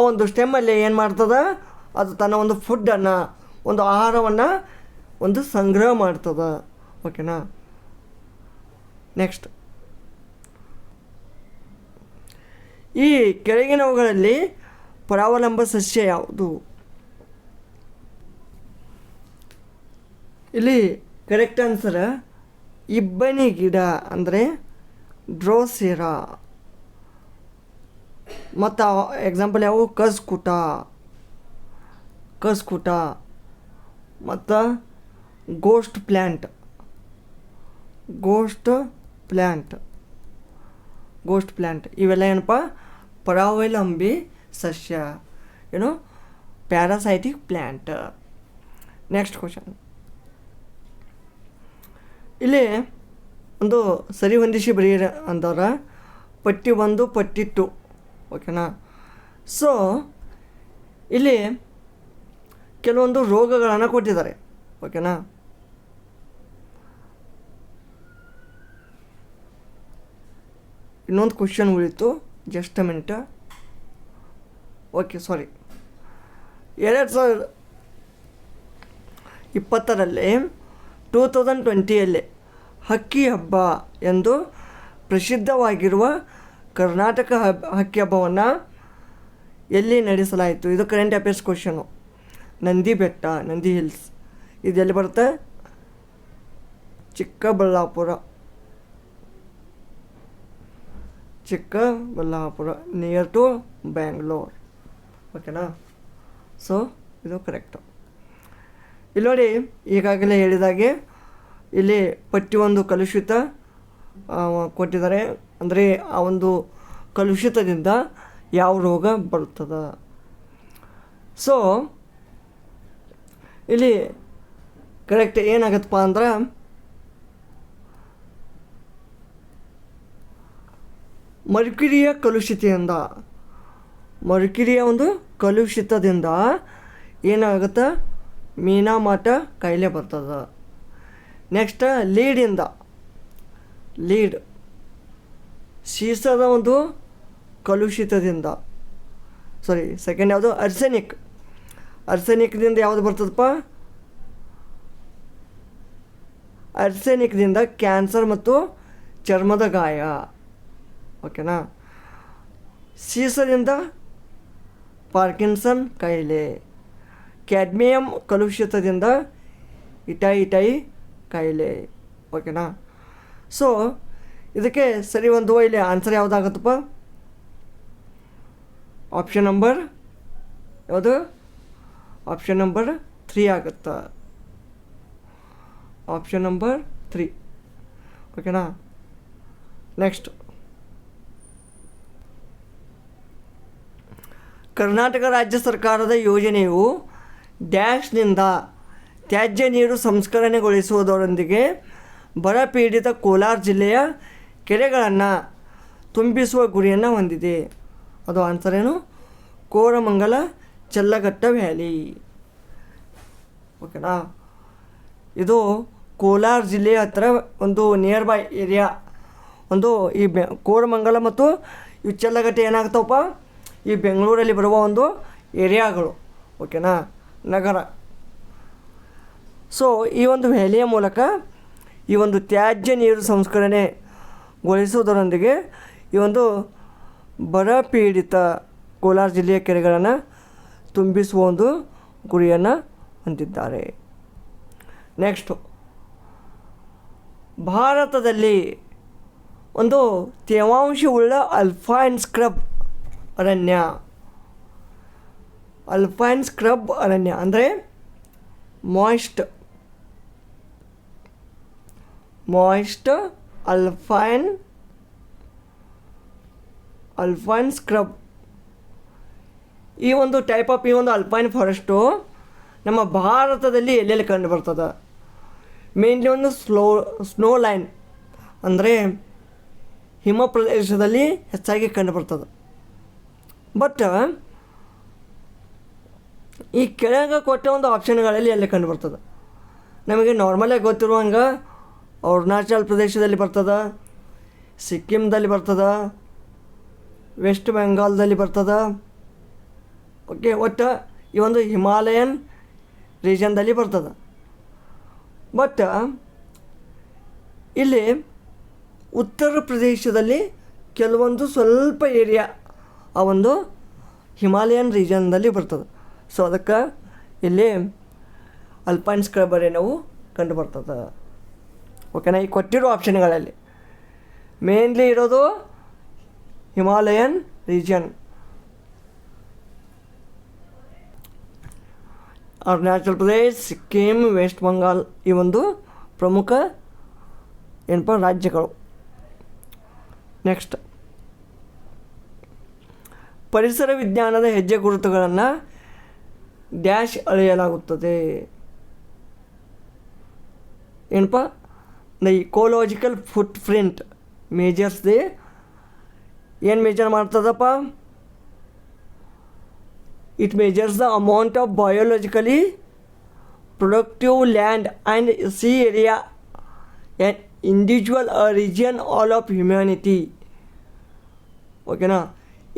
ಒಂದು ಸ್ಟೆಮ್ಮಲ್ಲೇ ಏನು ಮಾಡ್ತದೆ, ಅದು ತನ್ನ ಒಂದು ಫುಡ್ಡನ್ನು, ಒಂದು ಆಹಾರವನ್ನು ಒಂದು ಸಂಗ್ರಹ ಮಾಡ್ತದೆ. ಓಕೆನಾ. ನೆಕ್ಸ್ಟ್, ಈ ಕೆಳಗಿನವುಗಳಲ್ಲಿ ಪರಾವಲಂಬ ಸಸ್ಯ ಯಾವುದು? ಇಲ್ಲಿ ಕರೆಕ್ಟ್ ಆನ್ಸರ್ ಇಬ್ಬನಿ ಗಿಡ ಅಂದರೆ ಡ್ರೋಸೆರಾ. ಮತ್ತು ಎಕ್ಸಾಂಪಲ್ ಯಾವುವು? ಕಸ್ಕುಟ ಮತ್ತು ಗೋಸ್ಟ್ ಪ್ಲ್ಯಾಂಟ್ ಇವೆಲ್ಲ ಏನಪ್ಪ? ಪರಾವಲಂಬಿ ಸಸ್ಯ, ಪ್ಯಾರಾಸೈಟಿಕ್ ಪ್ಲ್ಯಾಂಟ್. ನೆಕ್ಸ್ಟ್ ಕ್ವಶನ್, ಇಲ್ಲಿ ಒಂದು ಸರಿ ಹೊಂದಿಸಿ ಬರೀರ ಅಂದವ್ರ ಪಟ್ಟಿ 1 ಪಟ್ಟಿ 2. ಓಕೆನಾ. ಸೊ ಇಲ್ಲಿ ಕೆಲವೊಂದು ರೋಗಗಳನ್ನು ಕೊಟ್ಟಿದ್ದಾರೆ. ಓಕೆನಾ. ಇನ್ನೊಂದು ಕ್ವಶನ್ ಉಳಿತು, ಜಸ್ಟ್ ಅ ಮಿನಿಟ್. ಓಕೆ, ಸಾರಿ. 2020 2020 ಹಕ್ಕಿ ಹಬ್ಬ ಎಂದು ಪ್ರಸಿದ್ಧವಾಗಿರುವ ಕರ್ನಾಟಕ ಹಕ್ಕಿ ಹಬ್ಬವನ್ನು ಎಲ್ಲಿ ನಡೆಸಲಾಯಿತು? ಇದು current affairs question. Nandi hills. ಇದೆಲ್ಲಿ ಬರುತ್ತೆ? Chikkaballapur, near to Bangalore. ಓಕೆನಾ. ಸೊ ಇದು ಕರೆಕ್ಟು. ಇಲ್ಲಿ ನೋಡಿ, ಈಗಾಗಲೇ ಹೇಳಿದಾಗೆ ಇಲ್ಲಿ ಪಟ್ಟಿ 1 ಕಲುಷಿತ ಕೊಟ್ಟಿದ್ದಾರೆ. ಅಂದರೆ ಆ ಒಂದು ಕಲುಷಿತದಿಂದ ಯಾವ ರೋಗ ಬರುತ್ತದೆ. ಸೊ ಇಲ್ಲಿ ಕರೆಕ್ಟ್ ಏನಾಗತ್ತಪ್ಪ ಅಂದ್ರೆ, ಮರ್ಕ್ಯುರಿಯ ಒಂದು ಕಲುಷಿತದಿಂದ ಏನಾಗುತ್ತೆ? ಮೀನಾಮಾಟ ಕಾಯಿಲೆ ಬರ್ತದೆ. ನೆಕ್ಸ್ಟ್, ಲೀಡ್ ಸೀಸದ ಒಂದು ಕಲುಷಿತದಿಂದ, ಸೆಕೆಂಡ್ ಯಾವುದು? ಅರ್ಸೆನಿಕ್ದಿಂದ ಯಾವುದು ಬರ್ತದಪ್ಪ? ಅರ್ಸೆನಿಕ್ದಿಂದ ಕ್ಯಾನ್ಸರ್ ಮತ್ತು ಚರ್ಮದ ಗಾಯ. ಓಕೆನಾ. ಸೀಸದಿಂದ ಪಾರ್ಕಿನ್ಸನ್ ಕಾಯಿಲೆ. ಕ್ಯಾಡ್ಮಿಯಂ ಕಲುಷಿತದಿಂದ ಇಟಾಯಿ ಕಾಯಿಲೆ. ಓಕೆನಾ. ಸೊ ಇದಕ್ಕೆ ಸರಿ ಒಂದು ಇಲ್ಲಿ ಆನ್ಸರ್ ಯಾವುದಾಗತ್ತಪ್ಪ? ಆಪ್ಷನ್ ನಂಬರ್ 3 ಆಗುತ್ತೆ. Option number 3. ಓಕೆನಾ. ನೆಕ್ಸ್ಟ್, ಕರ್ನಾಟಕ ರಾಜ್ಯ ಸರ್ಕಾರದ ಯೋಜನೆಯು ಡ್ಯಾಶ್ನಿಂದ ತ್ಯಾಜ್ಯ ನೀರು ಸಂಸ್ಕರಣೆಗೊಳಿಸುವುದರೊಂದಿಗೆ ಬರಪೀಡಿತ ಕೋಲಾರ ಜಿಲ್ಲೆಯ ಕೆರೆಗಳನ್ನು ತುಂಬಿಸುವ ಗುರಿಯನ್ನು ಹೊಂದಿದೆ. ಅದು ಆನ್ಸರ್ ಏನು? ಕೋರಮಂಗಲ ಚಲ್ಲಘಟ್ಟ ವ್ಯಾಲಿ. ಓಕೆನಾ. ಇದು ಕೋಲಾರ ಜಿಲ್ಲೆಯ ಹತ್ತಿರ ಒಂದು ನಿಯರ್ ಬೈ ಏರಿಯಾ. ಒಂದು ಈ ಕೋರಮಂಗಲ ಮತ್ತು ಈ ಚಲ್ಲಘಟ್ಟ ಏನಾಗ್ತಾವಪ್ಪ? ಈ ಬೆಂಗಳೂರಲ್ಲಿ ಬರುವ ಒಂದು ಏರಿಯಾಗಳು. ಓಕೆನಾ, ನಗರ. ಸೊ ಈ ಒಂದು ವ್ಯಾಲಿಯ ಮೂಲಕ ಈ ಒಂದು ತ್ಯಾಜ್ಯ ನೀರು ಸಂಸ್ಕರಣೆಗೊಳಿಸುವುದರೊಂದಿಗೆ ಈ ಒಂದು ಬರ ಪೀಡಿತ ಕೋಲಾರ ಜಿಲ್ಲೆಯ ಕೆರೆಗಳನ್ನು ತುಂಬಿಸುವ ಒಂದು ಗುರಿಯನ್ನು ಹೊಂದಿದ್ದಾರೆ. ನೆಕ್ಸ್ಟು, ಭಾರತದಲ್ಲಿ ಒಂದು ತೇವಾಂಶವುಳ್ಳ ಅಲ್ಪೈನ್ ಸ್ಕ್ರಬ್ ಅರಣ್ಯ. ಅಲ್ಪೈನ್ ಸ್ಕ್ರಬ್ ಅರಣ್ಯ ಅಂದರೆ ಮಾಯಿಸ್ಟ್ ಅಲ್ಪೈನ್ ಸ್ಕ್ರಬ್. ಈ ಒಂದು ಟೈಪ್ ಆಫ್ ಈ ಒಂದು ಅಲ್ಪೈನ್ ಫಾರೆಸ್ಟು ನಮ್ಮ ಭಾರತದಲ್ಲಿ ಎಲ್ಲೆಲ್ಲಿ ಕಂಡು ಬರ್ತದೆ? ಮೇನ್ಲಿ ಒಂದು ಸ್ನೋ ಲೈನ್ ಅಂದರೆ ಹಿಮ ಪ್ರದೇಶದಲ್ಲಿ ಹೆಚ್ಚಾಗಿ ಕಂಡು ಬರ್ತದೆ. ಬಟ್ ಈ ಕೆಳಗೆ ಕೊಟ್ಟ ಒಂದು ಆಪ್ಷನ್ಗಳಲ್ಲಿ ಎಲ್ಲಿ ಕಂಡು ಬರ್ತದೆ? ನಮಗೆ ನಾರ್ಮಲಾಗಿ ಗೊತ್ತಿರುವಂಗೆ ಅರುಣಾಚಲ್ ಪ್ರದೇಶದಲ್ಲಿ ಬರ್ತದೆ, ಸಿಕ್ಕಿಂದಲ್ಲಿ ಬರ್ತದೆ, ವೆಸ್ಟ್ ಬೆಂಗಾಲ್ದಲ್ಲಿ ಬರ್ತದೆ. ಓಕೆ, ಒಟ್ಟು ಈ ಒಂದು ಹಿಮಾಲಯನ್ ರೀಜನ್ದಲ್ಲಿ ಬರ್ತದೆ. ಬಟ್ ಇಲ್ಲಿ ಉತ್ತರ ಪ್ರದೇಶದಲ್ಲಿ ಕೆಲವೊಂದು ಸ್ವಲ್ಪ ಏರಿಯಾ ಆ ಒಂದು ಹಿಮಾಲಯನ್ ರೀಜನ್ದಲ್ಲಿ ಬರ್ತದೆ. ಸೊ ಅದಕ್ಕೆ ಇಲ್ಲಿ ಅಲ್ಪೈನ್ ಸ್ಕ್ರಬ್ ಅರಣ್ಯವು ಕಂಡು ಬರ್ತದೆ. ಓಕೆನಾ? ಈ ಕೊಟ್ಟಿರೋ ಆಪ್ಷನ್ಗಳಲ್ಲಿ ಮೇನ್ಲಿ ಇರೋದು ಹಿಮಾಲಯನ್ ರೀಜನ್, ಅರುಣಾಚಲ್ ಪ್ರದೇಶ್, ಸಿಕ್ಕಿಂ, ವೆಸ್ಟ್ ಬೆಂಗಾಲ್ ಈ ಒಂದು ಪ್ರಮುಖ ಏನಪ್ಪ ರಾಜ್ಯಗಳು. ನೆಕ್ಸ್ಟ್, ಪರಿಸರ ವಿಜ್ಞಾನದ ಹೆಜ್ಜೆ ಗುರುತುಗಳನ್ನು ಡ್ಯಾಶ್ ಅಳೆಯಲಾಗುತ್ತದೆ. ಏನಪ್ಪ? The ecological footprint measures the ಏನು ಮೇಜರ್ ಮಾಡ್ತದಪ್ಪ? It measures the amount of biologically productive land and sea area and individual region all of humanity. ಓಕೆನಾ?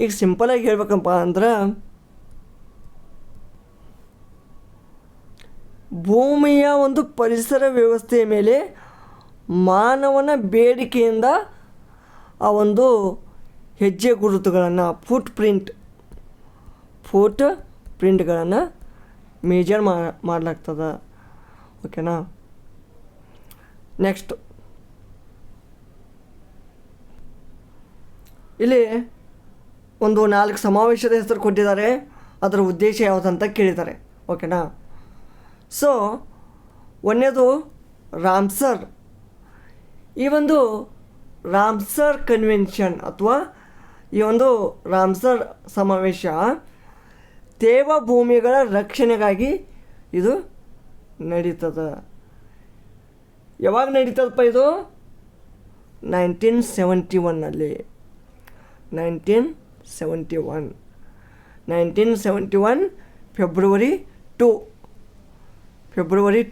ಈಗ ಸಿಂಪಲಾಗಿ ಹೇಳ್ಬೇಕಪ್ಪ ಅಂದ್ರೆ ಭೂಮಿಯ ಒಂದು ಪರಿಸರ ವ್ಯವಸ್ಥೆಯ ಮೇಲೆ ಮಾನವನ ಬೇಡಿಕೆಯಿಂದ ಆ ಒಂದು ಹೆಜ್ಜೆ ಗುರುತುಗಳನ್ನು ಫುಟ್ ಪ್ರಿಂಟ್ಗಳನ್ನು ಮೇಜರ್ ಮಾಡಲಾಗ್ತದೆ. ಓಕೆನಾ? ನೆಕ್ಸ್ಟ್, ಇಲ್ಲಿ ಒಂದು 4 ಸಮಾವೇಶದ ಹೆಸರು ಕೊಟ್ಟಿದ್ದಾರೆ. ಅದರ ಉದ್ದೇಶ ಯಾವುದಂತ ಕೇಳಿದ್ದಾರೆ. ಓಕೆನಾ? ಸೊ ಒಂದನೇದು ರಾಮ್ಸರ್. ಈ ಒಂದು ರಾಮ್ಸರ್ ಕನ್ವೆನ್ಷನ್ ಅಥವಾ ಈ ಒಂದು ರಾಮ್ಸರ್ ಸಮಾವೇಶ ತೇವಭೂಮಿಗಳ ರಕ್ಷಣೆಗಾಗಿ ಇದು ನಡೀತದೆ. ಯಾವಾಗ ನಡೀತದಪ್ಪ ಇದು? 1971 ಫೆಬ್ರವರಿ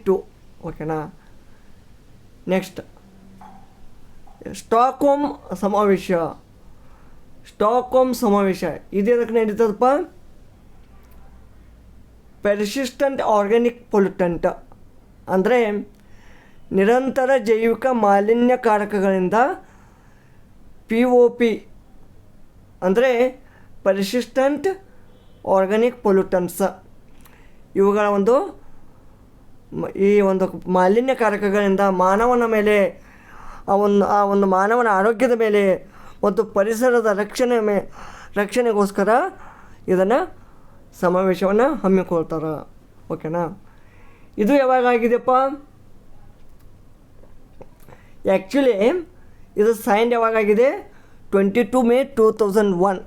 2. ಓಕೆನಾ? ನೆಕ್ಸ್ಟ್, ಸ್ಟಾಕ್ಹೋಮ್ ಸಮಾವೇಶ ಇದು ಎದಕ್ಕೆ ನಡೀತದಪ್ಪ? ಪೆರ್ಸಿಸ್ಟೆಂಟ್ ಆರ್ಗ್ಯಾನಿಕ್ ಪೊಲ್ಯೂಟೆಂಟ್ ಅಂದರೆ ನಿರಂತರ ಜೈವಿಕ ಮಾಲಿನ್ಯಕಾರಕಗಳಿಂದ POP ಅಂದರೆ ಪೆರ್ಸಿಸ್ಟೆಂಟ್ ಆರ್ಗ್ಯಾನಿಕ್ ಪೊಲ್ಯೂಟೆಂಟ್ಸ್ ಇವುಗಳ ಈ ಒಂದು ಮಾಲಿನ್ಯಕಾರಕಗಳಿಂದ ಮಾನವನ ಮೇಲೆ ಆ ಒಂದು ಮಾನವನ ಆರೋಗ್ಯದ ಮೇಲೆ ಮತ್ತು ಪರಿಸರದ ರಕ್ಷಣೆಗೋಸ್ಕರ ಇದನ್ನು ಸಮಾವೇಶವನ್ನು ಹಮ್ಮಿಕೊಳ್ತಾರೆ. ಓಕೆನಾ? ಇದು ಯಾವಾಗ ಆಗಿದೆಯಪ್ಪ? ಆ್ಯಕ್ಚುಲಿ ಇದು ಸೈನ್ ಯಾವಾಗಾಗಿದೆ? 22 ಮೇ 2001.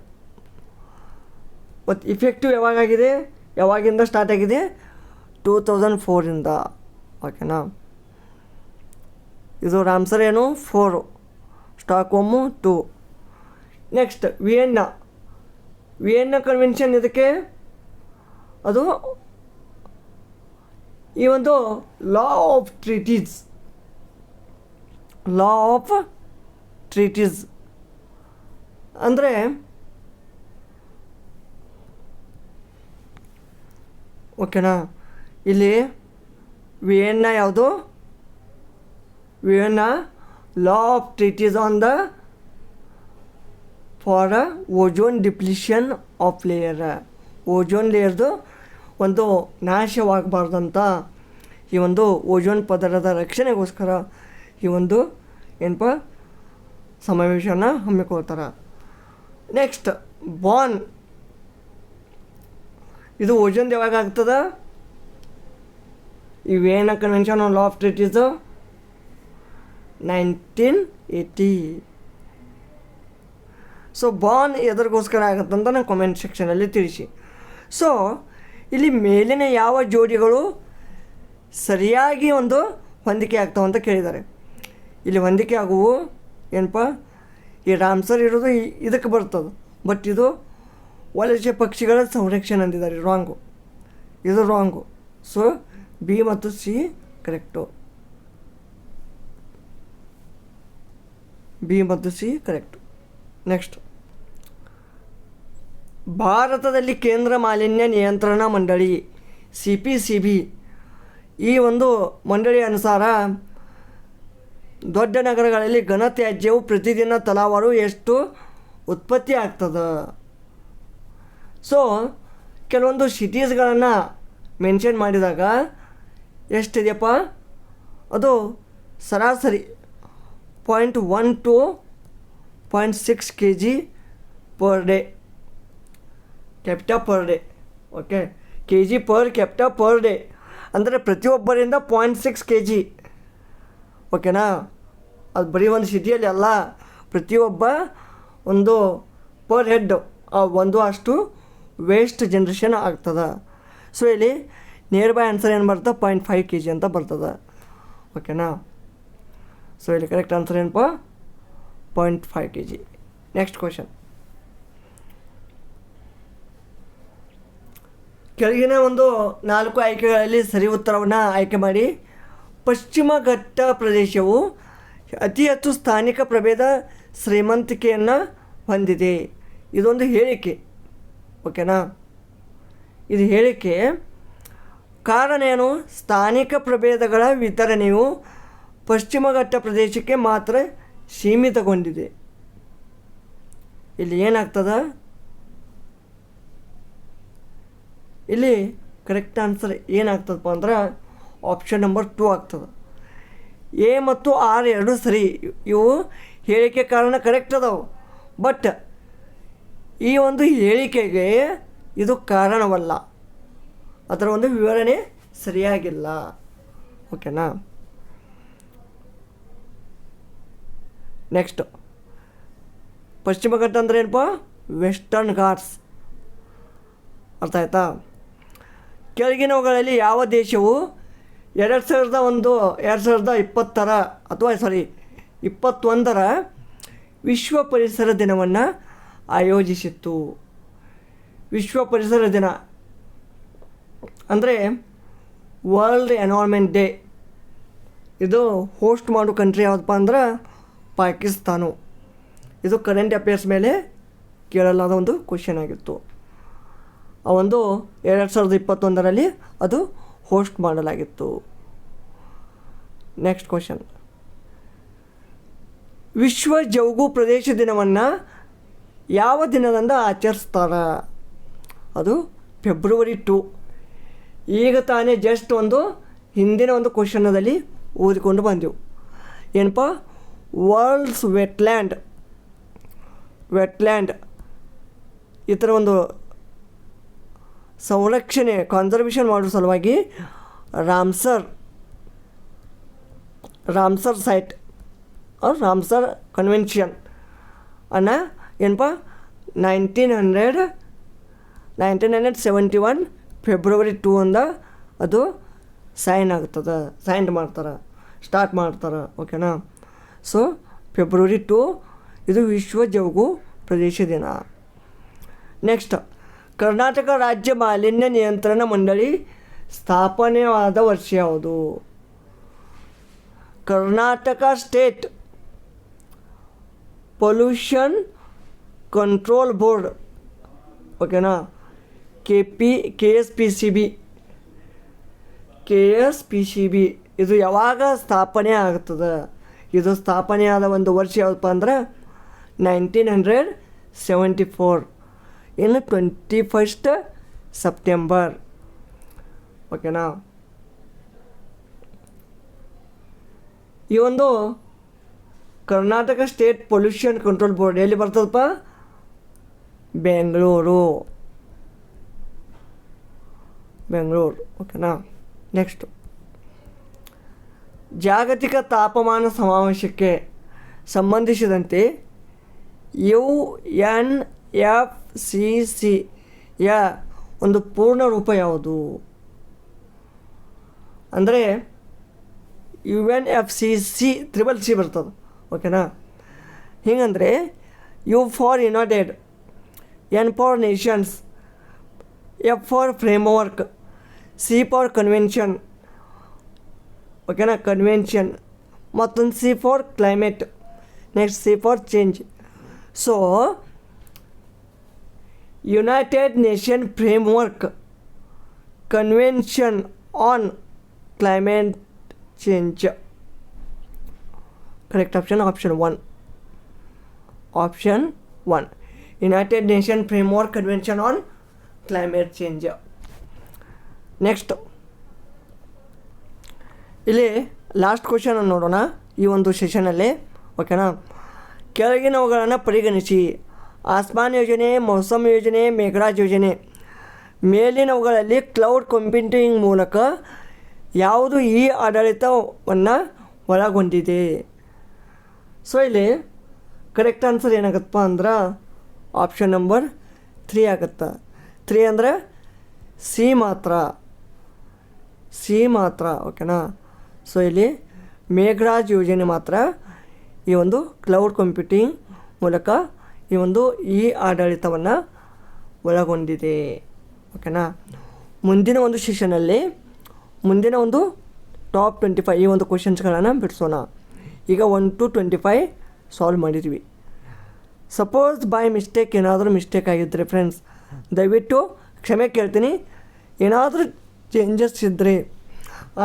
ಮತ್ತು ಇಫೆಕ್ಟಿವ್ ಯಾವಾಗಾಗಿದೆ? ಯಾವಾಗಿಂದ ಸ್ಟಾರ್ಟ್ ಆಗಿದೆ? 2004ಇಂದ. ಓಕೆನಾ? ಇದು ರಾಮ್ಸರ್ ಏನು 4, ಸ್ಟಾಕ್ಹೋಮು 2. Next, Vienna convention. ಇದಕ್ಕೆ ಅದು ಈ ಒಂದು ಲಾ ಆಫ್ ಟ್ರೀಟೀಸ್ ಅಂದರೆ ಓಕೆನಾ? ಇಲ್ಲಿ ವಿಯೆನ್ನಾ ಯಾವುದು? Vienna law of treaties on the for ozone depletion of layer. Ozone ಲೇಯರ್ದು ಒಂದು ನಾಶವಾಗಬಾರ್ದಂತ ಈ ಒಂದು ಓಜೋನ್ ಪದರದ ರಕ್ಷಣೆಗೋಸ್ಕರ ಈ ಒಂದು ಏನಪ್ಪ ಸಮಾವೇಶನ ಹಮ್ಮಿಕೊಳ್ತಾರೆ. ನೆಕ್ಸ್ಟ್ ಬಾನ್, ಇದು ಓಜೋನ್ ಯಾವಾಗ ಆಗ್ತದೆ? ಈ Vienna convention on law of treaties 1980. So ಬಾನ್ ಎದರಿಗೋಸ್ಕರ ಆಗುತ್ತಂತ ನಾನು ಕಾಮೆಂಟ್ ಸೆಕ್ಷನಲ್ಲಿ ತಿಳಿಸಿ. ಸೊ ಇಲ್ಲಿ ಮೇಲಿನ ಯಾವ ಜೋಡಿಗಳು ಸರಿಯಾಗಿ ಒಂದು ಹೊಂದಿಕೆ ಆಗ್ತಾವಂತ ಕೇಳಿದ್ದಾರೆ. ಇಲ್ಲಿ ಹೊಂದಿಕೆ ಆಗುವು ಏನಪ್ಪ, ಈ ರಾಮ್ಸರ್ ಇರೋದು ಇದಕ್ಕೆ ಬರ್ತದೆ, ಬಟ್ ಇದು ವಲಸೆ ಪಕ್ಷಿಗಳ ಸಂರಕ್ಷಣೆ ಅಂದಿದ್ದಾರೆ. ರಾಂಗು, ಇದು ರಾಂಗು. ಸೊ ಬಿ ಮತ್ತು ಸಿ ಕರೆಕ್ಟು. ಬಿ ಮತ್ತು ಸಿ ಕರೆಕ್ಟು. ನೆಕ್ಸ್ಟ್, ಭಾರತದಲ್ಲಿ ಕೇಂದ್ರ ಮಾಲಿನ್ಯ ನಿಯಂತ್ರಣ ಮಂಡಳಿ CPCB ಈ ಒಂದು ಮಂಡಳಿ ಅನುಸಾರ ದೊಡ್ಡ ನಗರಗಳಲ್ಲಿ ಘನತ್ಯಾಜ್ಯವು ಪ್ರತಿದಿನ ತಲಾವಾರು ಎಷ್ಟು ಉತ್ಪತ್ತಿ ಆಗ್ತದೆ? ಸೊ ಕೆಲವೊಂದು ಸಿಟೀಸ್ಗಳನ್ನು ಮೆನ್ಷನ್ ಮಾಡಿದಾಗ ಎಷ್ಟಿದೆಯಪ್ಪ, ಅದು ಸರಾಸರಿ 0.1 to 0.6 kg per day, capita per day. Okay, kg per capita per day ಅಂದರೆ ಪ್ರತಿಯೊಬ್ಬರಿಂದ 0.6 kg. ಓಕೆನಾ? ಅದು ಬರೀ ಒಂದು ಸಿಟಿಯಲ್ಲಿ ಅಲ್ಲ, ಪ್ರತಿಯೊಬ್ಬ ಒಂದು ಪರ್ ಹೆಡ್ ಒಂದು ಅಷ್ಟು ವೇಸ್ಟ್ ಜನ್ರೇಷನ್ ಆಗ್ತದೆ. ಸೊ ಇಲ್ಲಿ ನಿಯರ್ ಬೈ ಆನ್ಸರ್ ಏನು ಬರ್ತದೆ? 0.5 kg ಅಂತ ಬರ್ತದೆ. ಓಕೆನಾ? ಸೊ ಇಲ್ಲಿ ಕರೆಕ್ಟ್ ಆನ್ಸರ್ ಏನಪ್ಪ? 0.5 kg. ನೆಕ್ಸ್ಟ್ ಕ್ವಶನ್, ಕೆಳಗಿನ ಒಂದು 4 ಆಯ್ಕೆಗಳಲ್ಲಿ ಸರಿ ಉತ್ತರವನ್ನು ಆಯ್ಕೆ ಮಾಡಿ. ಪಶ್ಚಿಮ ಘಟ್ಟ ಪ್ರದೇಶವು ಅತಿ ಹೆಚ್ಚು ಸ್ಥಾನಿಕ ಪ್ರಭೇದ ಶ್ರೀಮಂತಿಕೆಯನ್ನು ಹೊಂದಿದೆ. ಇದೊಂದು ಹೇಳಿಕೆ. ಓಕೆನಾ? ಇದು ಹೇಳಿಕೆ. ಕಾರಣ ಏನು? ಸ್ಥಾನಿಕ ಪ್ರಭೇದಗಳ ವಿತರಣೆಯು ಪಶ್ಚಿಮ ಘಟ್ಟ ಪ್ರದೇಶಕ್ಕೆ ಮಾತ್ರ ಸೀಮಿತಗೊಂಡಿದೆ. ಇಲ್ಲಿ ಏನಾಗ್ತದೆ? ಇಲ್ಲಿ ಕರೆಕ್ಟ್ ಆನ್ಸರ್ ಏನಾಗ್ತದಪ್ಪ ಅಂದ್ರೆ ಆಪ್ಷನ್ ನಂಬರ್ 2 ಆಗ್ತದೆ. ಎ ಮತ್ತು ಆರ್ ಎರಡೂ ಸರಿ. ಇವು ಹೇಳಿಕೆ ಕಾರಣ ಕರೆಕ್ಟ್ ಅದಾವೆ, ಬಟ್ ಈ ಒಂದು ಹೇಳಿಕೆಗೆ ಇದು ಕಾರಣವಲ್ಲ, ಅದರ ಒಂದು ವಿವರಣೆ ಸರಿಯಾಗಿಲ್ಲ. ಓಕೆನಾ? ನೆಕ್ಸ್ಟ್, ಪಶ್ಚಿಮ ಘಟ್ಟ ಅಂದರೆ ಏನಪ್ಪ? ವೆಸ್ಟರ್ನ್ ಘಾಟ್ಸ್. ಅರ್ಥ ಆಯ್ತಾ? ಕೆಳಗಿನವುಗಳಲ್ಲಿ ಯಾವ ದೇಶವು 2020 ಅಥವಾ 21 ವಿಶ್ವ ಪರಿಸರ ದಿನವನ್ನು ಆಯೋಜಿಸಿತ್ತು? ವಿಶ್ವ ಪರಿಸರ ದಿನ ಅಂದರೆ ವರ್ಲ್ಡ್ ಎನ್ವೈರ್ಮೆಂಟ್ ಡೇ. ಇದು ಹೋಸ್ಟ್ ಮಾಡೋ ಕಂಟ್ರಿ ಯಾವುದಪ್ಪ ಅಂದ್ರೆ ಪಾಕಿಸ್ತಾನ. ಇದು ಕರೆಂಟ್ ಅಫೇರ್ಸ್ ಮೇಲೆ ಕೇಳಲಾದ ಒಂದು ಕ್ವಶನ್ ಆಗಿತ್ತು. ಆ ಒಂದು 2021 ಅದು ಹೋಸ್ಟ್ ಮಾಡಲಾಗಿತ್ತು. ನೆಕ್ಸ್ಟ್ ಕ್ವಶನ್, ವಿಶ್ವ ಜೌಗು ಪ್ರದೇಶ ದಿನವನ್ನು ಯಾವ ದಿನದಂದು ಆಚರಿಸ್ತಾರೆ? ಅದು ಫೆಬ್ರವರಿ 2. ಈಗ ತಾನೇ ಜಸ್ಟ್ ಒಂದು ಹಿಂದಿನ ಒಂದು ಕ್ವಶನದಲ್ಲಿ ಓದಿಕೊಂಡು ಬಂದೆವು. ಏನಪ್ಪ? ವರ್ಲ್ಡ್ಸ್ ವೆಟ್ಲ್ಯಾಂಡ್ ಈ ಥರ ಒಂದು ಸಂರಕ್ಷಣೆ ಕನ್ಸರ್ವೇಷನ್ ಮಾಡೋ ಸಲುವಾಗಿ ರಾಮ್ಸರ್ ಸೈಟ್ ರಾಮ್ಸರ್ ಕನ್ವೆನ್ಷನ್ ಅನ್ನು ಏನಪ್ಪ 1971 ಫೆಬ್ರವರಿ 2 ಅಂದ ಅದು ಸೈನ್ ಮಾಡ್ತಾರೆ. ಓಕೆನಾ? ಸೊ ಫೆಬ್ರವರಿ 2 ಇದು ವಿಶ್ವ ಜೌಗು ಪ್ರದೇಶ ದಿನ. ನೆಕ್ಸ್ಟ್, ಕರ್ನಾಟಕ ರಾಜ್ಯ ಮಾಲಿನ್ಯ ನಿಯಂತ್ರಣ ಮಂಡಳಿ ಸ್ಥಾಪನೆಯಾದ ವರ್ಷ ಯಾವುದು? Karnataka state pollution control board. ಓಕೆನಾ? KSPCB ಇದು ಯಾವಾಗ ಸ್ಥಾಪನೆ ಆಗ್ತದೆ? ಇದು ಸ್ಥಾಪನೆಯಾದ ಒಂದು ವರ್ಷ ಯಾವುದಪ್ಪ ಅಂದ್ರೆ 1970. 74 ಇನ್ನು 21 ಸೆಪ್ಟೆಂಬರ್. ಓಕೆನಾ. ಈ ಒಂದು Karnataka state pollution control board ಎಲ್ಲಿ ಬರ್ತದಪ್ಪ? ಬೆಂಗಳೂರು. ಓಕೆನಾ. ನೆಕ್ಸ್ಟು, ಜಾಗತಿಕ ತಾಪಮಾನ ಸಮಾವೇಶಕ್ಕೆ ಸಂಬಂಧಿಸಿದಂತೆ UNFCCಯ ಒಂದು ಪೂರ್ಣ ರೂಪ ಯಾವುದು? ಅಂದರೆ UNFCC ತ್ರಿಬಲ್ ಸಿ ಬರ್ತದೆ. ಓಕೆನಾ. ಹಿಂಗಂದರೆ U for United, N for Nations, F for framework, C for convention. ಓಕೆನಾ, ಕನ್ವೆನ್ಷನ್. ಮತ್ತೊಂದು C for climate, next C for change. So United nation framework convention on climate change. Correct option option 1 United nation framework convention on climate change. Next, ಇಲ್ಲಿ last question ನೋಡೋಣ ಈ ಒಂದು ಸೆಷನಲ್ಲಿ. ಓಕೆನಾ. ಕೆಳಗಿನವುಗಳನ್ನು ಪರಿಗಣಿಸಿ. ಆಸ್ಮಾನ್ ಯೋಜನೆ, ಮೌಸಮ್ ಯೋಜನೆ, ಮೇಘರಾಜ್ ಯೋಜನೆ. ಮೇಲಿನವುಗಳಲ್ಲಿ ಕ್ಲೌಡ್ ಕಂಪ್ಯೂಟಿಂಗ್ ಮೂಲಕ ಯಾವುದು ಈ ಆಡಳಿತವನ್ನು ಒಳಗೊಂಡಿದೆ? ಸೊ ಇಲ್ಲಿ ಕರೆಕ್ಟ್ ಆನ್ಸರ್ ಏನಾಗುತ್ತಪ್ಪ ಅಂದ್ರೆ ಆಪ್ಷನ್ ನಂಬರ್ 3 ಆಗುತ್ತೆ. 3 ಅಂದರೆ ಸಿ ಮಾತ್ರ. ಓಕೆನಾ. ಸೊ ಇಲ್ಲಿ ಮೇಘರಾಜ್ ಯೋಜನೆ ಮಾತ್ರ ಈ ಒಂದು ಕ್ಲೌಡ್ ಕಂಪ್ಯೂಟಿಂಗ್ ಮೂಲಕ ಈ ಒಂದು ಈ ಆಡಳಿತವನ್ನು ಒಳಗೊಂಡಿದೆ. ಓಕೆನಾ. ಮುಂದಿನ ಒಂದು ಸೆಷನಲ್ಲಿ ಮುಂದಿನ ಒಂದು ಟಾಪ್ 25 ಈ ಒಂದು ಕ್ವಶನ್ಸ್ಗಳನ್ನು ಬಿಡಿಸೋಣ. ಈಗ 1 to 25 ಸಾಲ್ವ್ ಮಾಡಿದ್ವಿ. ಸಪೋಸ್ ಬೈ ಮಿಸ್ಟೇಕ್ ಏನಾದರೂ ಮಿಸ್ಟೇಕ್ ಆಗಿದ್ದರೆ ಫ್ರೆಂಡ್ಸ್ ದಯವಿಟ್ಟು ಕ್ಷಮೆ ಕೇಳ್ತೀನಿ. ಏನಾದರೂ ಚೇಂಜಸ್ ಇದ್ದರೆ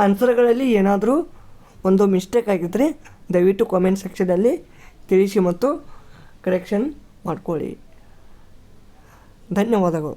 ಆನ್ಸರ್ಗಳಲ್ಲಿ ಏನಾದರೂ ಒಂದು ಮಿಸ್ಟೇಕ್ ಆಗಿದ್ದರೆ ದಯವಿಟ್ಟು ಕಾಮೆಂಟ್ ಸೆಕ್ಷನಲ್ಲಿ ತಿಳಿಸಿ ಮತ್ತು ಕರೆಕ್ಷನ್ ಮಾಡ್ಕೊಳ್ಳಿ. ಧನ್ಯವಾದಗಳು.